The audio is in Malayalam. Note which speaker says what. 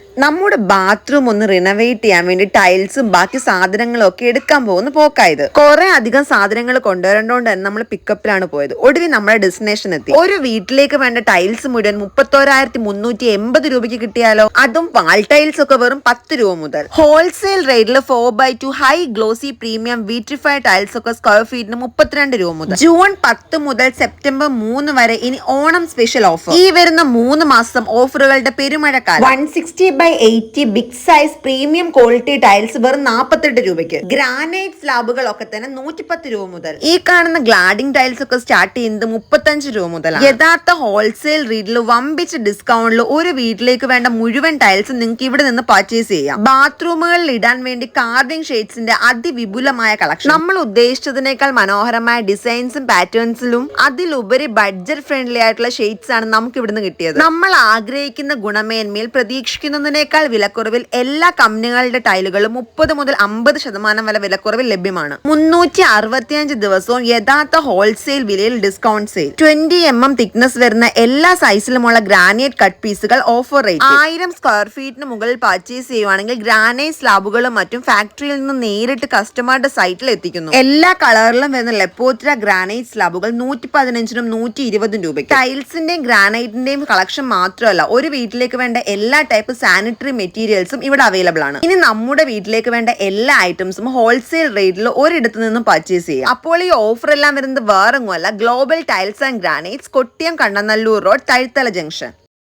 Speaker 1: നമ്മുടെ ബാത്റൂം ഒന്ന് റിനോവേറ്റ് ചെയ്യാൻ വേണ്ടി ടൈൽസും ബാക്കി സാധനങ്ങളും ഒക്കെ എടുക്കാൻ പോകുന്ന പോക്കായത്. കുറെ അധികം സാധനങ്ങൾ കൊണ്ടുവരേണ്ടോണ്ട് തന്നെ നമ്മൾ പിക്കപ്പിലാണ് പോയത്. ഒടുവിൽ നമ്മുടെ ഡെസ്റ്റിനേഷൻ എത്തി. ഒരു വീട്ടിലേക്ക് വേണ്ട ടൈൽസ് മുഴുവൻ 31,380 രൂപയ്ക്ക് കിട്ടിയാലോ. അതും വാൾ ടൈൽസ് ഒക്കെ വെറും 10 രൂപ മുതൽ. ഹോൾസെയിൽ റേറ്റിൽ 4x2 high glossy premium vitrified tiles ഒക്കെ സ്ക്വയർ ഫീറ്റിന് 32 രൂപ മുതൽ. ജൂൺ 10 മുതൽ സെപ്റ്റംബർ 3 വരെ ഇനി ഓണം സ്പെഷ്യൽ ഓഫർ. ഈ വരുന്ന 3 മാസം ഓഫറുകളുടെ പെരുമഴക്കാലം. 160x80 big size premium quality tiles വെറും 48 രൂപയ്ക്ക്. ഗ്രാനൈറ്റ് സ്ലാബുകളൊക്കെ തന്നെ 110 രൂപ മുതൽ. ഈ കാണുന്ന ഗ്ലാഡിംഗ് ടൈൽസ് ഒക്കെ സ്റ്റാർട്ട് ചെയ്യുന്നത് 35 രൂപ മുതലാണ്. യഥാർത്ഥ ഹോൾസെയിൽ റേറ്റിൽ വമ്പിച്ച ഡിസ്കൗണ്ടിൽ ഒരു വീട്ടിലേക്ക് വേണ്ട മുഴുവൻ ടൈൽസ് നിങ്ങൾക്ക് ഇവിടെ നിന്ന് പർച്ചേസ് ചെയ്യാം. ബാത്റൂമുകളിൽ ഇടാൻ വേണ്ടി കാർവിംഗ് ഷെയ്ഡ്സിന്റെ അതിവിപുലമായ കളക്ഷൻ. നമ്മൾ ഉദ്ദേശിച്ചതിനേക്കാൾ മനോഹരമായ ഡിസൈൻസും പാറ്റേൺസിലും അതിലുപരി ബഡ്ജറ്റ് ഫ്രണ്ട്ലി ആയിട്ടുള്ള ഷെയ്ഡ്സ് ആണ് നമുക്ക് ഇവിടുന്ന് കിട്ടിയത്. നമ്മൾ ആഗ്രഹിക്കുന്ന ഗുണമേന്മയിൽ പ്രതീക്ഷിക്കുന്നതിനേക്കാൾ വിലക്കുറവിൽ എല്ലാ കമ്പനികളുടെ ടൈലുകളും 30 മുതൽ 50% വരെ വിലക്കുറവിൽ ലഭ്യമാണ്. 365 ദിവസവും യഥാർത്ഥ ഹോൾസെയിൽ വിലയിൽ ഡിസ്കൗണ്ട് സെയിൽ. 20 mm തിക്നെസ് വരുന്ന എല്ലാ സൈസിലുമുള്ള ഗ്രാനൈറ്റ് കട്ട് പീസുകൾ ഓഫർ റേറ്റ്. 1000 സ്ക്വയർ ഫീറ്റിന് മുകളിൽ പർച്ചേസ് ചെയ്യുവാണെങ്കിൽ ഗ്രാനൈറ്റ് സ്ലാബുകളും മറ്റും ഫാക്ടറിയിൽ നിന്ന് നേരിട്ട് കസ്റ്റമറുടെ സൈറ്റിൽ എത്തിക്കുന്നു. എല്ലാ കളറിലും വരുന്ന ലെപ്പോത്ര ഗ്രാനൈറ്റ് സ്ലാബുകൾ 115-നും 120 രൂപയ്ക്ക്. ടൈൽസിന്റെയും ഗ്രാനൈറ്റിന്റെയും കളക്ഷൻ മാത്രമല്ല, ഒരു വീട്ടിലേക്ക് വേണ്ട എല്ലാ ടൈപ്പ് സാനിറ്ററി മെറ്റീരിയൽസും ഇവിടെ അവൈലബിൾ ആണ്. ഇനി നമ്മുടെ വീട്ടിലേക്ക് വേണ്ട എല്ലാ ഐറ്റംസും ഹോൾസെയിൽ റേറ്റിൽ ഒരിടത്തു നിന്നും പർച്ചേസ് ചെയ്യാം. അപ്പോൾ ഈ ഓഫർ എല്ലാം വരുന്നത് വേറെങ്ങുമല്ല, global tiles and granites, Kottiyam Kannanallur road, Thazhuthala junction.